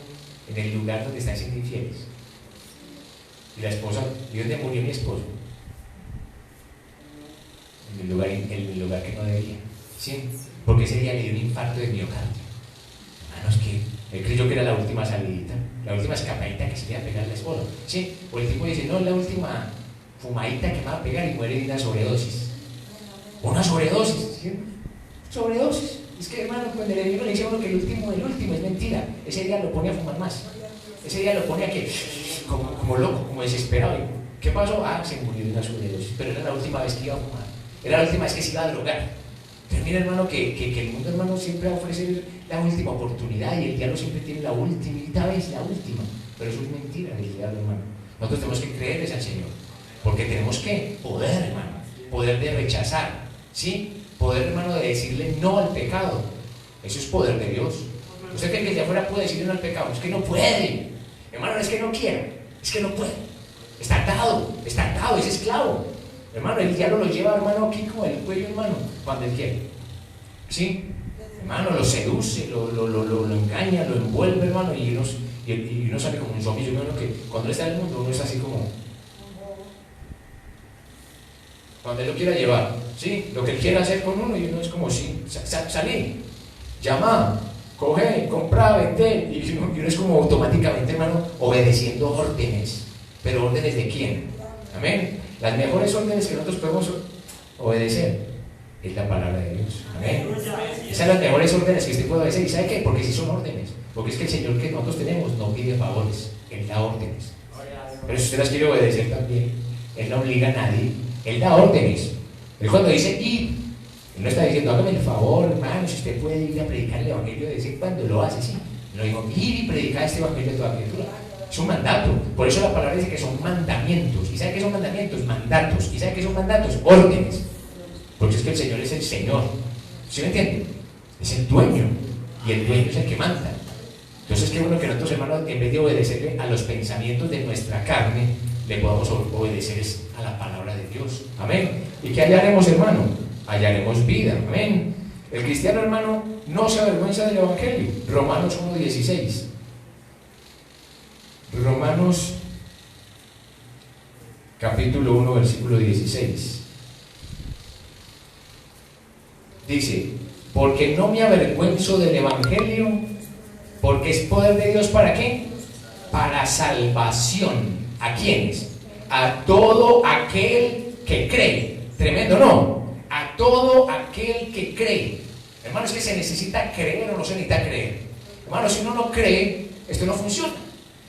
en el lugar donde están siendo infieles? Y la esposa, ¿y dónde murió mi esposo? En el lugar que no debía. ¿Sí? Porque ese día le dio un infarto de miocardio. Hermanos, que él creyó que era la última salidita, la última escapadita que se le iba a pegar a la esposa. ¿Sí? O el tipo dice, no, es la última fumadita que me va a pegar y muere de una sobredosis. Una sobredosis, ¿sí? Sobredosis. Es que, hermano, cuando el enemigo le dice a uno que el último es mentira. Ese día lo pone a fumar más. Ese día lo pone a que, como loco, como desesperado. ¿Qué pasó? Ah, se murió de una sobredosis. Pero era la última vez que iba a fumar. Era la última vez que se iba a drogar. Pero mira, hermano, que el mundo, hermano, siempre va a ofrecer la última oportunidad y el diablo siempre tiene la ultimita vez, la última. Pero eso es mentira del diablo, hermano. Nosotros tenemos que creerles al Señor. Porque tenemos que poder, hermano, poder de rechazar, ¿sí? Poder, hermano, de decirle no al pecado. Eso es poder de Dios. Usted cree que de afuera puede decirle no al pecado. Es que no puede, hermano, es que no quiere, es que no puede. Está atado, es esclavo. Hermano, el diablo lo lleva, hermano, aquí como el cuello, hermano, cuando él quiere. ¿Sí? Hermano, lo seduce, lo engaña, lo envuelve, hermano, y uno sale como un zombie. Yo creo que cuando él está en el mundo, uno es así como cuando él lo quiera llevar, ¿sí? Lo que él quiera hacer con uno, y uno es como, sí, salí, llama, coge, compra, vende, y uno es como automáticamente, hermano, obedeciendo órdenes. ¿Pero órdenes de quién? Amén. Las mejores órdenes que nosotros podemos obedecer es la palabra de Dios. Amén. Esas son las mejores órdenes que usted puede obedecer. ¿Y sabe qué? Porque si son órdenes. Porque es que el Señor que nosotros tenemos no pide favores, Él da órdenes. Pero si usted las quiere obedecer también, Él no obliga a nadie, Él da órdenes. Él cuando dice ir, Él no está diciendo, hágame el favor, hermano, si usted puede ir a predicar el evangelio de vez en cuando, lo hace, sí. No digo, ir y predicar este evangelio de toda criatura. Es un mandato. Por eso la palabra dice que son mandamientos. ¿Y sabe qué son mandamientos? Mandatos. ¿Y sabe qué son mandatos? Órdenes. Porque es que el Señor es el Señor. ¿Sí me entiende? Es el dueño. Y el dueño es el que manda. Entonces, qué bueno que nosotros, hermanos, en vez de obedecerle a los pensamientos de nuestra carne, le podamos obedecer a la palabra de Dios. Amén. ¿Y qué hallaremos, hermano? Hallaremos vida. Amén. El cristiano, hermano, no se avergüenza del evangelio. Romanos 1:16. Romanos capítulo 1, versículo 16. Dice, porque no me avergüenzo del evangelio, porque es poder de Dios, ¿para qué? Para salvación. ¿A quiénes? A todo aquel que cree. Tremendo, ¿no? A todo aquel que cree. Hermano, es que se necesita creer o no se necesita creer. Hermano, si uno no cree, esto no funciona.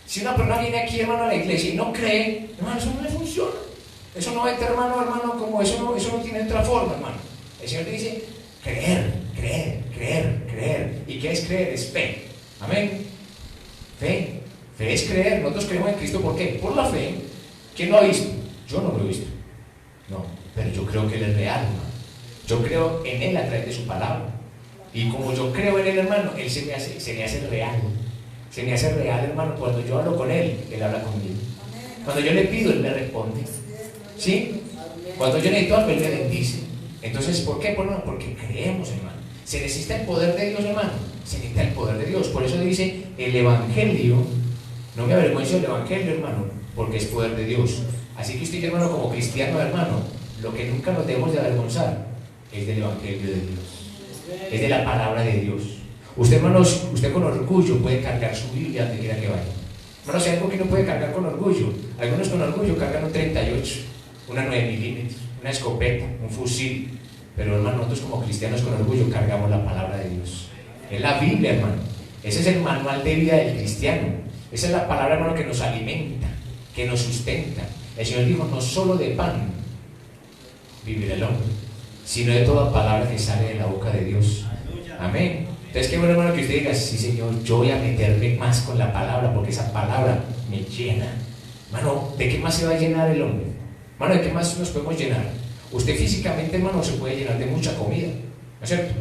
Si una persona viene aquí, hermano, a la iglesia y no cree, hermano, eso no le funciona. Eso no entra, hermano, como eso no tiene otra forma, hermano. El Señor te dice, creer. ¿Y qué es creer? Es fe. Amén. Fe es creer. Nosotros creemos en Cristo, ¿por qué? Por la fe. ¿Quién lo ha visto? Yo no lo he visto. No, pero yo creo que Él es real, hermano. Yo creo en Él a través de su palabra. Y como yo creo en Él, hermano, Él se me hace real. Se me hace real, hermano. Cuando yo hablo con Él, Él habla conmigo. Cuando yo le pido, Él me responde. ¿Sí? Cuando yo necesito algo, Él me bendice. Entonces, ¿por qué? Porque creemos, hermano. Se necesita el poder de Dios, hermano. Se necesita el poder de Dios. Por eso dice el Evangelio. No me avergüenzo del Evangelio, hermano, porque es poder de Dios. Así que usted, hermano, como cristiano, hermano, lo que nunca nos debemos de avergonzar es del Evangelio de Dios. Es de la palabra de Dios. Usted, hermanos, usted con orgullo puede cargar su Biblia donde quiera que vaya. Hermanos, hay algo que no puede cargar con orgullo. Algunos con orgullo cargan un 38, una 9 milímetros, una escopeta, un fusil. Pero, hermano, nosotros como cristianos con orgullo cargamos la palabra de Dios. Es la Biblia, hermano. Ese es el manual de vida del cristiano. Esa es la palabra, hermano, que nos alimenta, que nos sustenta. El Señor dijo, no solo de pan vivirá el hombre, sino de toda palabra que sale de la boca de Dios. Amén. Entonces, qué bueno, hermano, que usted diga, sí, Señor, yo voy a meterme más con la palabra, porque esa palabra me llena. Hermano, ¿de qué más se va a llenar el hombre? Hermano, ¿de qué más nos podemos llenar? Usted físicamente, hermano, se puede llenar de mucha comida, ¿no es cierto?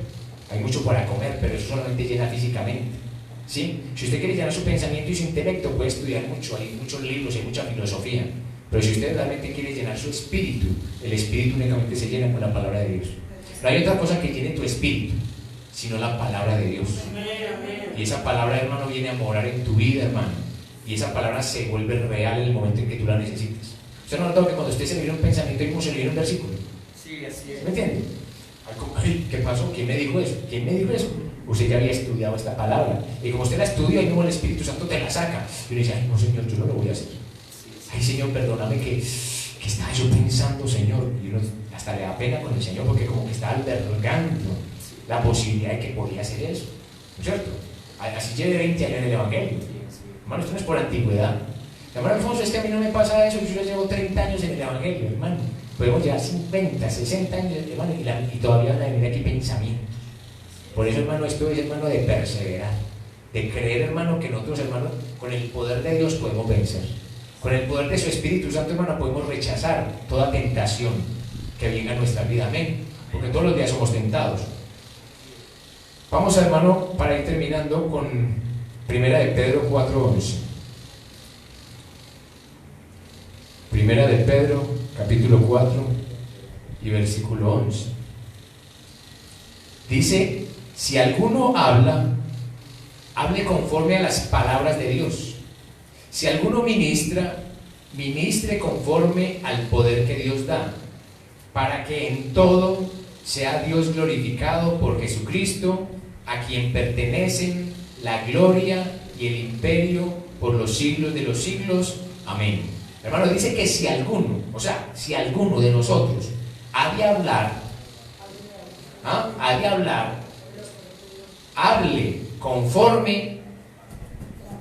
Hay mucho para comer, pero eso solamente llena físicamente, ¿sí? Si usted quiere llenar su pensamiento y su intelecto, puede estudiar mucho, hay muchos libros, hay mucha filosofía. Pero si usted realmente quiere llenar su espíritu, el espíritu únicamente se llena con la palabra de Dios. No hay otra cosa que llene tu espíritu, sino la palabra de Dios. Y esa palabra, hermano, viene a morar en tu vida, hermano. Y esa palabra se vuelve real en el momento en que tú la necesitas. ¿Usted no ha notado que cuando usted se le viene un pensamiento, mismo se le viene un versículo? Sí, así es. ¿Me entiende? Ay, ¿qué pasó? ¿Quién me dijo eso? ¿Quién me dijo eso? Usted ya había estudiado esta palabra. Y como usted la estudia, ahí mismo el Espíritu Santo te la saca. Y uno dice, ay, no, Señor, yo no lo voy a hacer. Ay, Señor, perdóname que estaba yo pensando, Señor. Y uno hasta le da pena con el Señor porque como que está albergando la posibilidad de que podía hacer eso. ¿No es cierto? Así lleve 20 años en el Evangelio. Hermano, esto no es por antigüedad. Hermano Alfonso, es que a mí no me pasa eso, yo ya llevo 30 años en el Evangelio, hermano. Podemos llevar 50, 60 años, hermano, y todavía van a venir aquí pensamientos. Por eso, hermano, esto es, hermano, de perseverar, de creer, hermano, que nosotros, hermano, con el poder de Dios podemos vencer. Con el poder de su Espíritu Santo, hermano, podemos rechazar toda tentación que venga a nuestra vida. Amén. Porque todos los días somos tentados. Vamos, hermano, para ir terminando con 1 de Pedro 4:11. 1 de Pedro, capítulo 4 y versículo 11. Dice, si alguno habla, hable conforme a las palabras de Dios. Si alguno ministra, ministre conforme al poder que Dios da, para que en todo sea Dios glorificado por Jesucristo, a quien pertenecen la gloria y el imperio por los siglos de los siglos. Amén. Hermano, dice que si alguno, o sea, si alguno de nosotros ha de hablar, hable conforme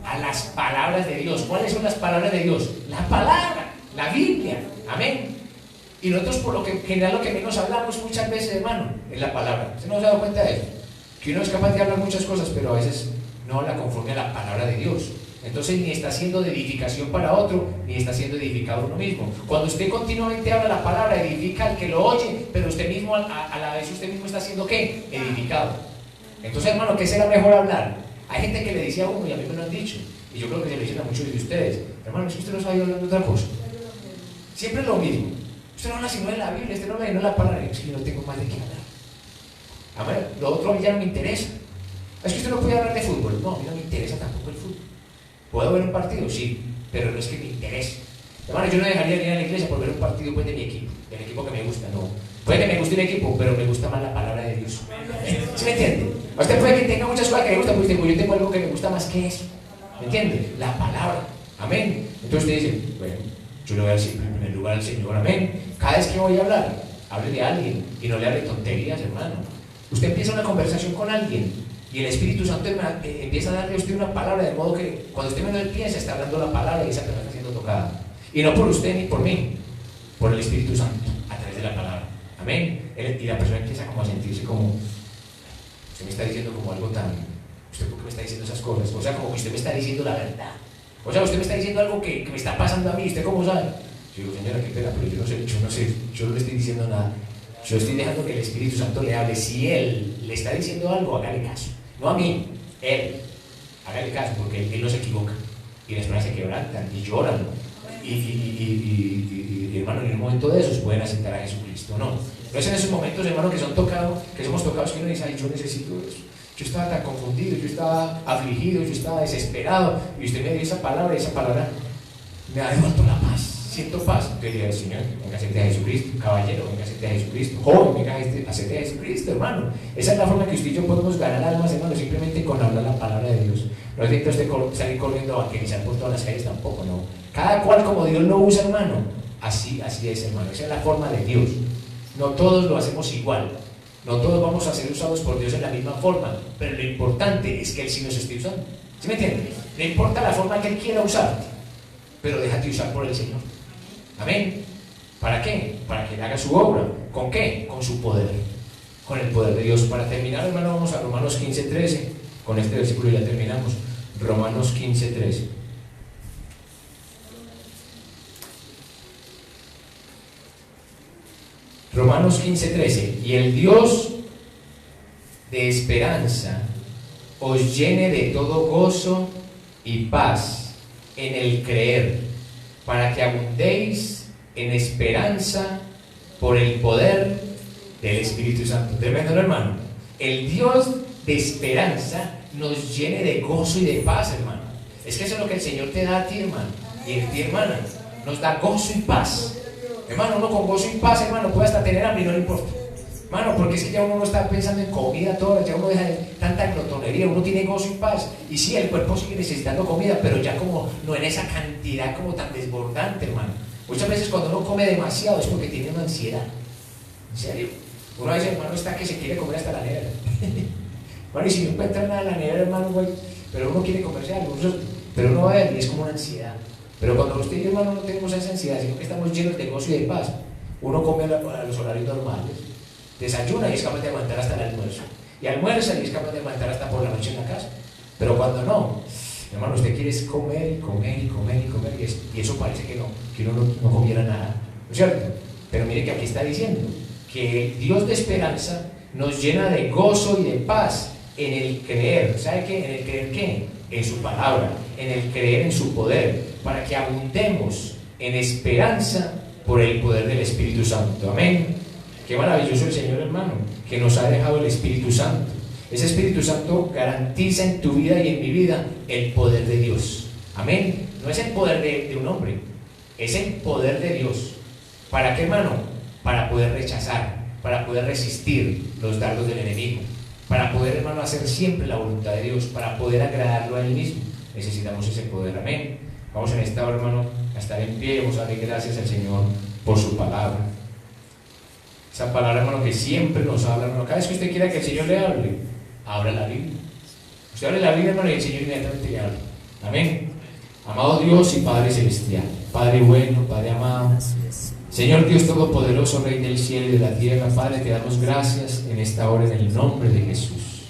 a las palabras de Dios. ¿Cuáles son las palabras de Dios? La palabra, la Biblia. Amén. Y nosotros, por lo que en general, lo que menos hablamos muchas veces, hermano, es la palabra. ¿Usted no se ha dado cuenta de eso? Que uno es capaz de hablar muchas cosas, pero a veces no habla conforme a la palabra de Dios. Entonces ni está siendo de edificación para otro, ni está siendo edificado uno mismo. Cuando usted continuamente habla la palabra, edifica al que lo oye, pero usted mismo, a la vez usted mismo está siendo ¿qué? Edificado. Entonces, hermano, ¿qué será mejor hablar? Hay gente que le dice a uno, y a mí me lo han dicho, y yo creo que se lo dicen a muchos de ustedes, hermano, es que usted no sabe hablar de otra cosa. Siempre es lo mismo. Usted no habla sino de la Biblia, usted no habla sino de la palabra. Es que yo no tengo más de qué hablar. A ver, lo otro a mí ya no me interesa. Es que usted no puede hablar de fútbol. No, a mí no me interesa tampoco el fútbol. ¿Puedo ver un partido? Sí, pero no es que me interese. Hermano, yo no dejaría de ir a la iglesia por ver un partido pues, de mi equipo, del equipo que me gusta, no. Puede que me guste un equipo, pero me gusta más la palabra de Dios. ¿Sí me entiende? A usted puede que tenga muchas cosas que le gustan, pues yo tengo algo que me gusta más que eso. ¿Me entiende? La palabra. Amén. Entonces usted dice, bueno, yo le voy a decir en primer lugar al Señor, amén. Cada vez que voy a hablar, hable de alguien y no le hable tonterías, hermano. Usted empieza una conversación con alguien y el Espíritu Santo empieza a darle a usted una palabra, de modo que cuando usted menos piensa está hablando la palabra y esa persona está siendo tocada. Y no por usted ni por mí, por el Espíritu Santo, a través de la palabra. Amén. Y la persona empieza como a sentirse como, usted me está diciendo como algo tan, ¿usted por qué me está diciendo esas cosas? O sea, como que usted me está diciendo la verdad. O sea, usted me está diciendo algo que me está pasando a mí, ¿usted cómo sabe? Yo digo, señora, qué pena, pero yo no le estoy diciendo nada. Yo estoy dejando que el Espíritu Santo le hable. Si Él le está diciendo algo, hágale caso. No a mí, Él. Hágale caso, porque Él no se equivoca. Y las personas se quebrantan y lloran. Y hermano, en un momento de esos pueden aceptar a Jesucristo, ¿no? No es en esos momentos, hermano, que somos tocados, que uno dice, ay, yo necesito eso. Yo estaba tan confundido, yo estaba afligido, yo estaba desesperado, y usted me dio esa palabra, y esa palabra me ha devuelto la paz, siento paz. Entonces le digo, Señor, venga a hacerte a Jesucristo, caballero, venga a hacerte a Jesucristo, joven, venga a hacerte a Jesucristo, hermano. Esa es la forma que usted y yo podemos ganar almas, hermano, simplemente con hablar la palabra de Dios. No es necesita usted salir corriendo a evangelizar por todas las calles tampoco, no. Cada cual como Dios lo usa, hermano, así es, hermano, esa es la forma de Dios. No todos lo hacemos igual, no todos vamos a ser usados por Dios en la misma forma, pero lo importante es que Él sí nos esté usando. ¿Sí me entienden? No importa la forma que Él quiera usarte, pero déjate usar por el Señor. Amén. ¿Para qué? Para que Él haga su obra. ¿Con qué? Con su poder, con el poder de Dios. Para terminar, hermano, vamos a Romanos 15:13. Con este versículo ya terminamos. Romanos 15:13. Romanos 15:13. Y el Dios de esperanza os llene de todo gozo y paz en el creer, para que abundéis en esperanza por el poder del Espíritu Santo. Tremendo, ¿no, hermano? El Dios de esperanza nos llene de gozo y de paz, hermano. Es que eso es lo que el Señor te da a ti, hermano, y a ti, hermana. Nos da gozo y paz. Hermano, uno con gozo y paz, hermano, puede hasta tener hambre y no le importa. Hermano, porque es que ya uno no está pensando en comida toda, ya uno deja de tanta glotonería, uno tiene gozo y paz. Y sí, el cuerpo sigue necesitando comida, pero ya como no en esa cantidad como tan desbordante, hermano. Muchas veces cuando uno come demasiado es porque tiene una ansiedad. ¿En serio? Uno a veces, hermano, está que se quiere comer hasta la nevera. Bueno, y si no encuentra nada en la nevera, hermano, güey, pero uno quiere comerse algo, pero uno va a ver y es como una ansiedad. Pero cuando usted y yo, hermano, no tenemos esa ansiedad, sino que estamos llenos de gozo y de paz, uno come a los horarios normales, desayuna y es capaz de aguantar hasta el almuerzo, y almuerza y es capaz de aguantar hasta por la noche en la casa. Pero cuando no, hermano, usted quiere comer y comer y comer y comer, y eso parece que uno no comiera nada, ¿no es cierto? Pero mire que aquí está diciendo que el Dios de esperanza nos llena de gozo y de paz en el creer. ¿Sabe qué? ¿En el creer qué? En su palabra, en el creer en su poder, para que abundemos en esperanza por el poder del Espíritu Santo. Amén. Qué maravilloso el Señor, hermano, que nos ha dejado el Espíritu Santo. Ese Espíritu Santo garantiza en tu vida y en mi vida el poder de Dios. Amén. No es el poder de un hombre, es el poder de Dios. ¿Para qué, hermano? Para poder rechazar, para poder resistir los dardos del enemigo, para poder, hermano, hacer siempre la voluntad de Dios, para poder agradarlo a Él mismo. Necesitamos ese poder. Amén. Vamos en esta hora, hermano, a estar en pie y vamos a darle gracias al Señor por su palabra. Esa palabra, hermano, que siempre nos habla, hermano. Cada vez que usted quiera que el Señor le hable, abra la Biblia. Usted abre la Biblia, hermano, y el Señor inmediatamente le habla. Amén. Amado Dios y Padre Celestial, Padre bueno, Padre amado, Señor Dios Todopoderoso, Rey del cielo y de la tierra, Padre, te damos gracias en esta hora en el nombre de Jesús.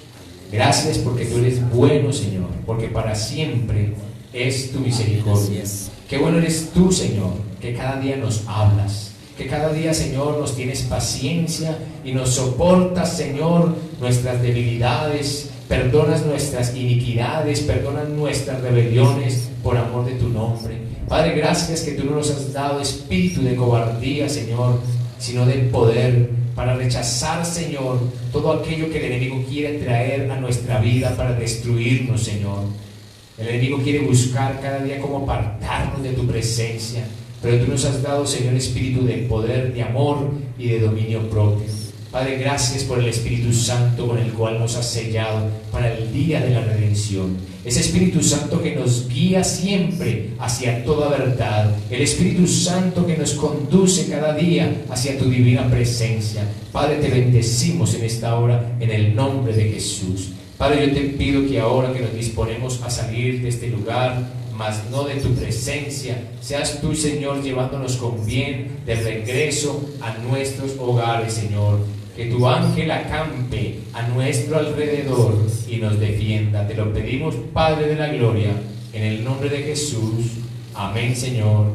Gracias porque tú eres bueno, Señor, porque para siempre es tu misericordia. Qué bueno eres tú, Señor, que cada día nos hablas, que cada día, Señor, nos tienes paciencia y nos soportas, Señor, nuestras debilidades, perdonas nuestras iniquidades, perdonas nuestras rebeliones por amor de tu nombre. Padre, gracias que tú no nos has dado espíritu de cobardía, Señor, sino de poder, para rechazar, Señor, todo aquello que el enemigo quiere traer a nuestra vida para destruirnos, Señor. El enemigo quiere buscar cada día cómo apartarnos de tu presencia, pero tú nos has dado, Señor, espíritu de poder, de amor y de dominio propio. Padre, gracias por el Espíritu Santo con el cual nos has sellado para el día de la redención. Ese Espíritu Santo que nos guía siempre hacia toda verdad. El Espíritu Santo que nos conduce cada día hacia tu divina presencia. Padre, te bendecimos en esta hora en el nombre de Jesús. Padre, yo te pido que ahora que nos disponemos a salir de este lugar, mas no de tu presencia, seas tú, Señor, llevándonos con bien de regreso a nuestros hogares, Señor. Que tu ángel acampe a nuestro alrededor y nos defienda. Te lo pedimos, Padre de la gloria, en el nombre de Jesús. Amén, Señor,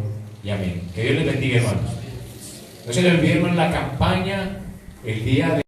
y amén. Que Dios les bendiga, hermanos. No se les olvide, hermano, la campaña el día de